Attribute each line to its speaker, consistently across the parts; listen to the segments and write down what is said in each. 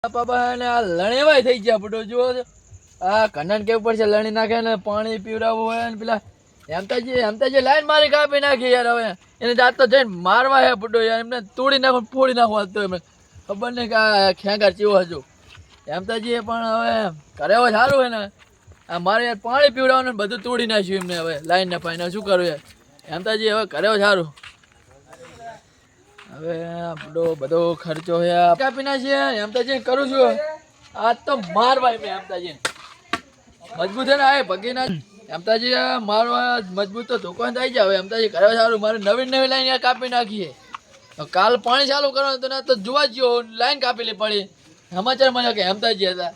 Speaker 1: બાબા ને આ લણેવાય થઈ ગયા બડો જો આ કનન કેવું પડશે લણી નાખે ને પાણી પીવડાવવું હોય ને પેલા હેમતાજી લાઈન મારી કાપી નાખી યાર હવે એને જાત તો જઈને મારવા હે બડો યાર એમને તોડી નાખો ફોડી નાખવા તો એમને ખબર નહીં કે આ ખેંગાર ચેવો હજુ હેમતાજીએ પણ હવે ઘરે હવે સારું હોય ને આ મારે યાર પાણી પીવડાવવાનું બધું તોડી નાખ્યું એમને હવે લાઈન ને પાઈને શું કરું યાર હેમતાજી હવે ઘરે સારું હવે બધો ખર્ચો હે કાપી નાખીએ હેમતાજી કરું છું આજ તો મારવાય મેં હેમતાજી મજબૂત હે ને આ ભગીના હેમતાજી મારવા મજબૂત તો ધોકો થઈ જાય હવે હેમતાજી ઘરે સારું મારે નવી લાઈન કાપી નાખીએ કાલ પાણી ચાલુ કરવાનું તો ને તો જોવા જ્યો લાઈન કાપેલી પડી સમાચાર મળ્યો કે હેમતાજી હતા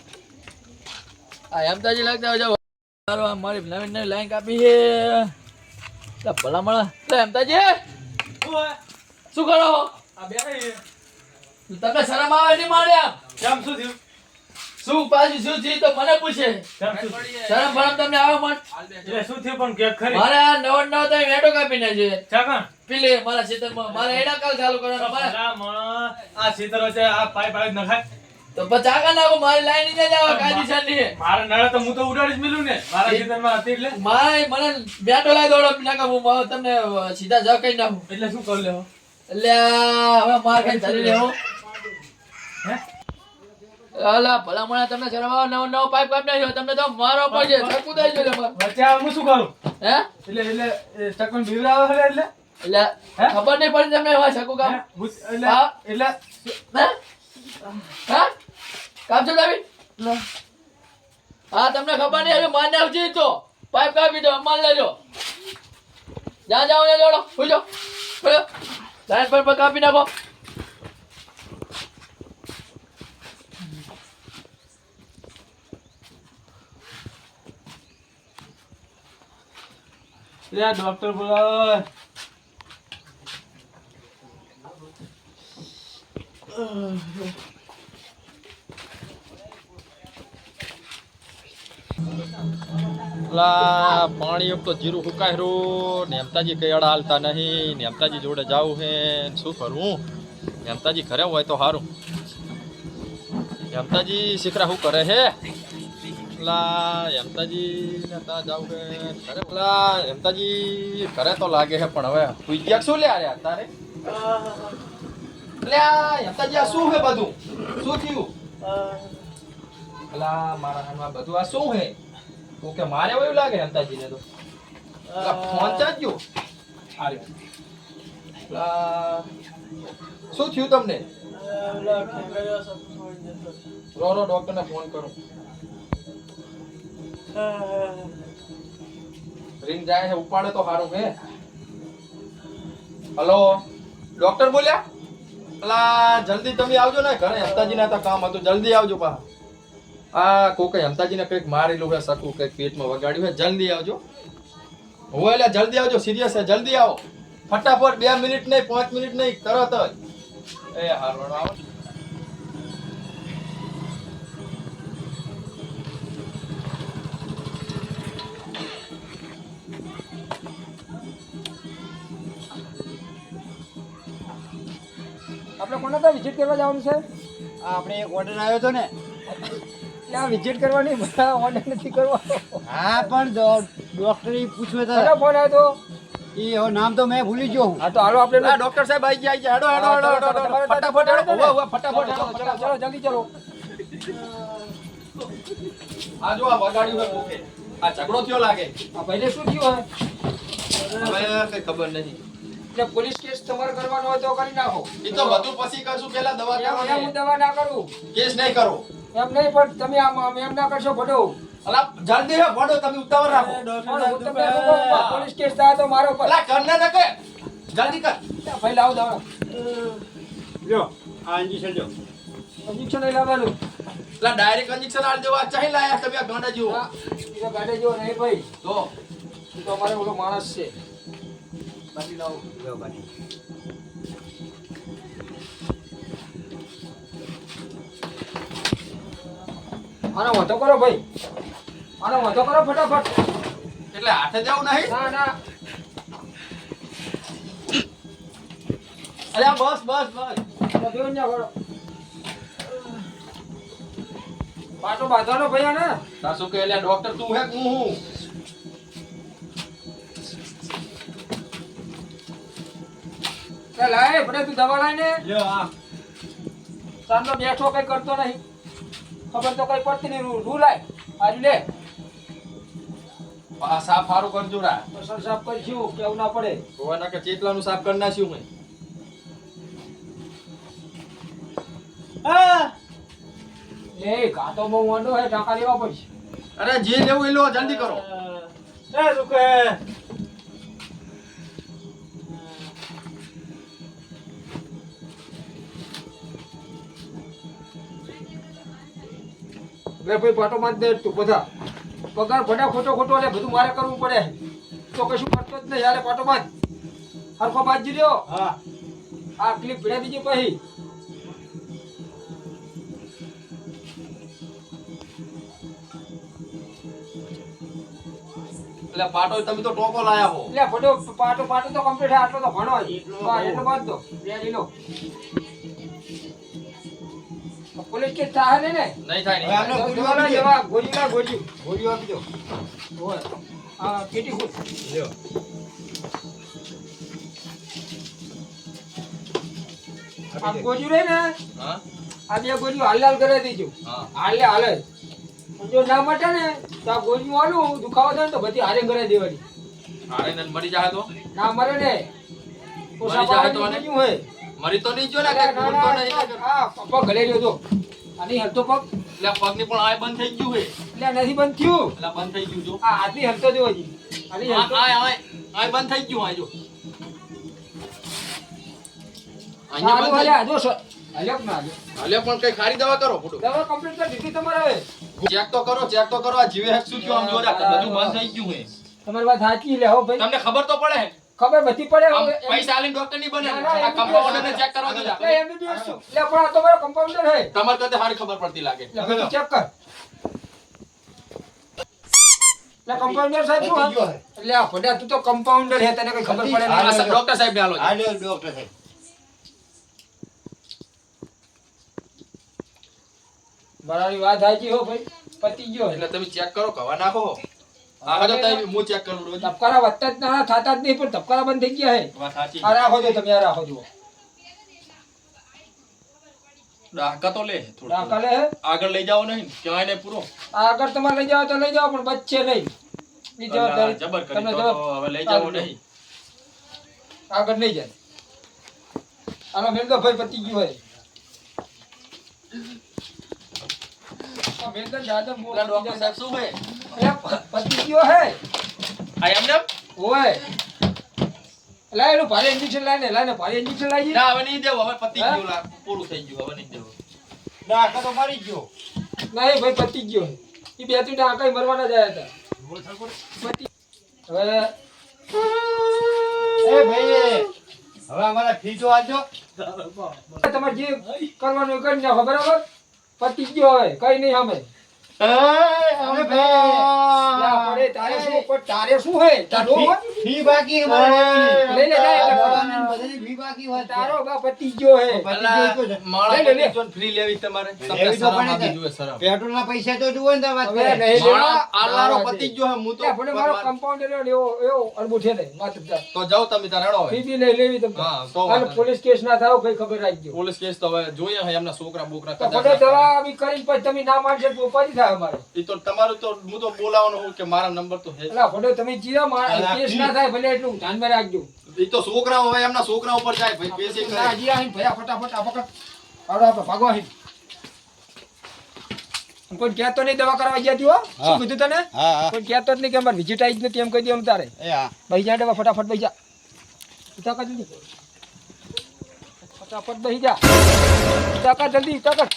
Speaker 1: આ હેમતાજી લાગતા હોય મારી નવી લાઈન કાપી છે ભલામણ હેમતાજી શું કરો તમે શરમ આવે નહીં માર્યા
Speaker 2: કેમ શું થયું
Speaker 1: શું પાછું શું થયું તો મને પૂછે શરમ ભરમ તમને આવે મન
Speaker 2: એટલે શું થયું પણ કે ખરી
Speaker 1: મારે આ નવ તો મેટો કાપીને છે
Speaker 2: ચાકા
Speaker 1: પેલે મારા ખેતરમાં મારે એડા કાલ ચાલુ કરવાનો મારે
Speaker 2: આ ખેતર છે આ પાઇપ નખાય
Speaker 1: તો ચાકા નાખો મારી લાઈન નીચે જાવ કાયદેસર ની
Speaker 2: મારા નળે તો હું તો ઉડાડી જ મિલું ને મારા ખેતરમાં હતી એટલે
Speaker 1: મારે મને બેટો લાઈ દોડો નાખા હું તમને સીધા જાવ કઈ નાખું
Speaker 2: એટલે શું કરી લેવો
Speaker 1: એટલે હવે માર કઈ ધરી લેવો
Speaker 2: હે
Speaker 1: અલા ભલામણા તમને શરમાવા નવો પાઇપ કાપ નાખ્યો તમને તો મારો પડશે ચકુ દઈ જો
Speaker 2: વચ્ચે હું શું કરું
Speaker 1: હે
Speaker 2: એટલે ચકન બીવરાવે હે એટલે
Speaker 1: ખબર નહીં પડી તમને હવે ચકુ કામ
Speaker 2: એટલે
Speaker 1: હે હા કામ છો દાવી હા તમને ખબર નહીં હવે માન આવજી તો પાઇપ કાપી દો માન લેજો જાઓ ને જોડો પૂછો લાઈન પર કાપી નાખો
Speaker 2: ડોક્ટર બોલાવો
Speaker 3: પાણી તો જીરું સુકાય રહ્યું ને હેમતાજી કઈ અડા હાલતા નહીં ને હેમતાજી જોડે જવું હે શું કરવું હેમતાજી ઘરે હોય તો સારું હેમતાજી શીખરા શું કરે હે હેમતાજી ને ત્યાં જવું હે ઘરે હેમતાજી ઘરે તો લાગે છે પણ હવે સુઈ ગયા શું લે આ તારે હેમતાજી આ શું હે બધું શું થયું મારા હાથમાં બધું આ શું હે ઓકે મારે એવું લાગે હેમતાજીને તો ફોન ચાર્જ્યો શું થયું તમને રો ડોક્ટરને ફોન કરું રિંગ જાય છે ઉપાડે તો સારું હે હલો ડોક્ટર બોલ્યા જલ્દી તમે આવજો ને ઘરે હેમતાજીને તો કામ હતું જલ્દી આવજો પા કોકે હેમતાજીને કંઈક મારેલું હોય શકું કંઈક પેટમાં વગાડ્યું હોય જલ્દી આવજો હોય એટલે જલ્દી આવજો સિરિયસ છે જલ્દી આવો ફટાફટ 2 મિનિટ નહીં 5 મિનિટ નહીં તરત જ એ હારવાડો આવો
Speaker 4: આપણે કોને તો વિઝિટ કરવા જવાનું છે
Speaker 5: આપણે એક ઓર્ડર આવ્યો હતો ને
Speaker 4: ત્યાં વિઝિટ કરવાની બધા ઓર્ડર નથી કરવા
Speaker 5: હા પણ ડોક્ટર પૂછવે તો
Speaker 4: ફોન આવ્યો તો
Speaker 5: એ હવે નામ તો મેં ભૂલી ગયો
Speaker 4: હા તો હાલો આપણે
Speaker 3: ડોક્ટર સાહેબ આવી ગયા હેડો ફટાફટ
Speaker 4: ચલો જલ્દી ચલો
Speaker 3: આ જો આ વગાડ્યું હોય કોકે આ ઝઘડો થયો લાગે
Speaker 4: આ પહેલે શું થયું
Speaker 3: હવે કઈ ખબર નહીં
Speaker 4: એટલે પોલીસ કેસ તમારે કરવાનો હોય તો કરી નાખો
Speaker 3: એ તો બધું પછી કરશું પેલા દવા
Speaker 4: એમ હું દવા ના કરું
Speaker 3: કેસ નહીં કરો
Speaker 4: એમ નહીં પણ તમે આમ એમ ના કરશો ભડો
Speaker 3: અલા જલ્દી હે ભડો તમે ઉતાવળ રાખો
Speaker 4: પણ હું તમને શું કહું, પોલીસ કેસ થાય તો મારો પર
Speaker 3: અલા કરને ન કે જલ્દી કર
Speaker 4: પહેલા આવું દવા
Speaker 5: લ્યો આ ઇન્જેક્શન લ્યો
Speaker 4: ઇન્જેક્શન લઈ લાવવાનું
Speaker 3: અલા ડાયરેક્ટ ઇન્જેક્શન આલ દેવા ચાહી લાયા તમે આ ગાંડા જેવો
Speaker 4: એ ગાડે જેવો નહીં ભાઈ
Speaker 3: તો
Speaker 4: એ તો અમારે ઓલો માણસ છે
Speaker 5: બાકી લાવો લ્યો બાકી
Speaker 4: આનો વાંધો કરો ભાઈ આનો વાંધો કરો ફટાફટ
Speaker 3: એટલે હાથે જાવ નહીં
Speaker 4: ના ના
Speaker 3: અલ્યા બસ બસ બસ
Speaker 4: બેન જા કરો પાટો બાંધવાનો ભૈયા ને
Speaker 3: સાસુ કે એટલે ડોક્ટર તું હે કે હું
Speaker 4: તે લાય ભલે તું દવા લાય ને
Speaker 2: લ્યો આ
Speaker 4: સાંજનો બેઠો કઈ કરતો નહીં ખબર તો કઈ પડતી નહીં રૂ લાય આજુ લે
Speaker 3: આ સાફ હારું કરજો રા
Speaker 4: બસર સાફ કરીશું કેવું ના પડે
Speaker 3: ગોવાના કે ચેટલાનું સાફ કરી નાખ્યું મેં
Speaker 4: એ ગાતો બહુ વાંધો હે ટાંકા લેવા પડશે
Speaker 3: અરે જે લેવું એ લો જલ્દી કરો
Speaker 2: એ સુકે
Speaker 4: બે ભાઈ પાટો માં દે તું બધા પગાર ભડા ખોટો ખોટો એટલે બધું મારે કરવું પડે તો કશું કરતો જ નહીં યાર પાટો માં હરખો બાજી રહ્યો
Speaker 2: હા
Speaker 4: આ ક્લિપ ભેડા દીધી પછી
Speaker 3: એટલે પાટો તમે તો ટોકો લાયા હો
Speaker 4: એટલે ફોટો પાટો પાટો તો કમ્પ્લીટ આટલો તો ભણો બસ એટલો બાદ દો બે લીલો પોલીસ કેસ થાય ને
Speaker 3: નહીં થાય
Speaker 5: હવે આપણે
Speaker 3: નહીં
Speaker 4: દવા લેવા ગોળીલા ગોળી
Speaker 5: ગોળીઓ આપી દો
Speaker 4: હોય આ પેટી ખુદ
Speaker 5: લ્યો
Speaker 4: આ ગોળી રહી ને
Speaker 3: હા
Speaker 4: આ બે ગોળીઓ હાલ કરી દેજો
Speaker 3: હા
Speaker 4: હાલે જો ના મટે ને તો આ ગોળીઓ આલું દુખાવો થાય ને તો બધી હારે કરી દેવાની
Speaker 3: હારે ને મરી જાય તો
Speaker 4: ના મરે ને
Speaker 3: મરી જાય તો ને?
Speaker 4: ગોળીઓ હોય
Speaker 3: મરી તો નહીં જો ને કે
Speaker 4: ના,
Speaker 3: બોલતો નહીં ને.
Speaker 4: હા પગ ગળે રહ્યો તો આની હલતો પગ
Speaker 3: એટલે પગની પણ આય બંધ થઈ ગયું હે
Speaker 4: એટલે નથી બંધ થયું
Speaker 3: એટલે બંધ થઈ ગયું જો
Speaker 4: આ હાથની હલતો જો હજી આની હલતો
Speaker 3: આય બંધ થઈ ગયું આય જો અહીંયા
Speaker 4: આનું
Speaker 3: બંધ થઈ
Speaker 4: હાલ્યા, જો સર. હાલ્યો કે ના હાલ્યો?
Speaker 3: હાલ્યો પણ કઈ ખારી દવા કરો ફોટો
Speaker 4: દવા complete કરી દીધી તમારે હવે.
Speaker 3: ચેક તો કરો આ જીવે હેક શું થયું આમ જોરા બધું બંધ થઈ ગયું હે
Speaker 4: તમારી વાત સાચી લે હો ભાઈ
Speaker 3: તમને ખબર તો પડે
Speaker 4: ખબર બધી પડે
Speaker 3: આમ
Speaker 4: હવે.
Speaker 3: પૈસા આલીને ડોક્ટર નહીં બને
Speaker 4: ના, ના,
Speaker 3: આ કમ્પાઉન્ડર ને ચેક કરવા દીધા
Speaker 4: એટલે MBBS શું? એટલે પણ આ તો મારો compounder હે.
Speaker 3: તમારે તો હારી ખબર પડતી લાગે
Speaker 4: એટલે બધું check કર. એટલે compounder સાહેબ શું
Speaker 5: પતી ગયો
Speaker 4: હે?
Speaker 5: હે.
Speaker 4: એટલે આ ભોંડા તું તો compounder હે, તને કઈ ખબર પડે
Speaker 3: આ
Speaker 4: નહીં.
Speaker 3: ડોક્ટર સાહેબ ને આલો
Speaker 5: આ લ્યો ડોક્ટર સાહેબ
Speaker 4: મારી વાત સાચી હો ભાઈ પતી ગયો
Speaker 3: એટલે તમે ચેક કરો કવા નાખો આ હજો તમે હું ચેક કરું રોજ
Speaker 4: ધબકારા વધતા જ ના થતા જ નહીં પણ ધબકારા બંધ થઈ ગયા હે
Speaker 3: વાત સાચી
Speaker 4: આ રાખો જો તમે આ રાખો જો
Speaker 3: ડાકા તો લે થોડું
Speaker 4: આ કાલે હે
Speaker 3: આગળ લઈ જાઓ નહીં ક્યાંય ને પૂરો
Speaker 4: આ આગળ તમારે લઈ જાઓ તો લઈ જાઓ પણ બચશે નહીં ઈ જવાબદારી
Speaker 3: જબર કરી
Speaker 4: તમને
Speaker 3: તો
Speaker 4: જવાબ
Speaker 3: હવે લઈ જાઓ નહીં
Speaker 4: આગળ નહીં જાય આનો મેલ તો ભાઈ પતી ગયો હોય આ મેલ તો જાદવ
Speaker 3: પેલા ડોક્ટર સાહેબ શું હે
Speaker 4: પતી ગયો હે
Speaker 3: આ એમને
Speaker 4: ઓય લાય એનું ભારે ઇન્જેક્શન લાય ભારે ઇન્જેક્શન લાવી
Speaker 3: ના હવે નહીં દેવો હવે પતી
Speaker 4: હે?
Speaker 3: ગયું પૂરું થઈ ગયું હવે નહીં દેવો
Speaker 5: ડાકા તો મારી જ ગયો
Speaker 4: નહીં ભાઈ પતી ગયો હે ઈ બે ત્રણ આંકઈ મરવાના જ આયા હતા પતી હવે
Speaker 5: એ ભાઈ હવે અમારા ફી તો આજો
Speaker 4: તમારે જે કરવાનું એ કરી નાખો બરાબર પતી ગયો હવે કઈ નહીં અમે
Speaker 5: અરે ભાઈ
Speaker 4: તારે શું પણ તારે શું હે તારો
Speaker 5: ફી બાકી અમારે
Speaker 4: લઈ લે, જાય.
Speaker 5: દવાના બધાની ફી બાકી હોય
Speaker 4: તારો બા પતી ગયો હે
Speaker 5: પતી ગયો તો છે.
Speaker 3: માણસ
Speaker 4: લે, લે.
Speaker 3: ફ્રી લેવી તમારે તમને
Speaker 5: લેવી તો
Speaker 3: શરમ
Speaker 5: પડે
Speaker 3: આવી
Speaker 5: ને.
Speaker 3: જોઈએ શરમ
Speaker 5: પેટ્રોલના પૈસા તો જુઓ ને વાત
Speaker 4: હવે
Speaker 5: કરે.
Speaker 4: નહીં લેવા.
Speaker 3: આલારો પતી ગયો હે હું તો
Speaker 4: એટલે ભલે મારો કમ્પાઉન્ડર એવો અણબુઠે નહીં માત્ર
Speaker 3: તો જાઓ તમે તારે રડો હવે
Speaker 4: ફી બી લઈ લેવી તમે
Speaker 3: હા, તો
Speaker 4: અને
Speaker 3: વાંધો
Speaker 4: પોલીસ કેસ ના થાવ કઈ ખબર આવી ગયો
Speaker 3: પોલીસ કેસ તો હવે જોઈએ હે એમના છોકરા બોકરા
Speaker 4: તો ભલે દવા આવી કરીને પછી તમે ના માનશે તો ઉપાધિ થાય અમારે
Speaker 3: ઈ તો તમારું તો હું તો બોલાવવાનો હું કે મારા નંબર તો હે
Speaker 4: એટલે ભલે તમે જીરો કેસ ના થાય ભલે એટલું ધ્યાનમાં રાખજો
Speaker 3: ઈ તો છોકરા હવે એમના છોકરા ઉપર જાય ભાઈ કેસ એ
Speaker 4: ના
Speaker 3: કરે
Speaker 4: જી આહીન ભયા ફટાફટ આ પકડ આવડો આપણે ભાગો આહીન કોઈ કહેતો નહીં દવા કરવા ગયા હો શું કીધું તને
Speaker 5: હા હા
Speaker 4: કોઈ કહેતો જ નહીં કે અમારે વિઝિટ આવી જ નથી એમ કહી દે તારે
Speaker 5: એ હા
Speaker 4: બહી જા દવા ફટાફટ બહી જા ઉતાકા જલ્દી ફટાફટ બહી જા ઉતાકા જલ્દી ઉતાકા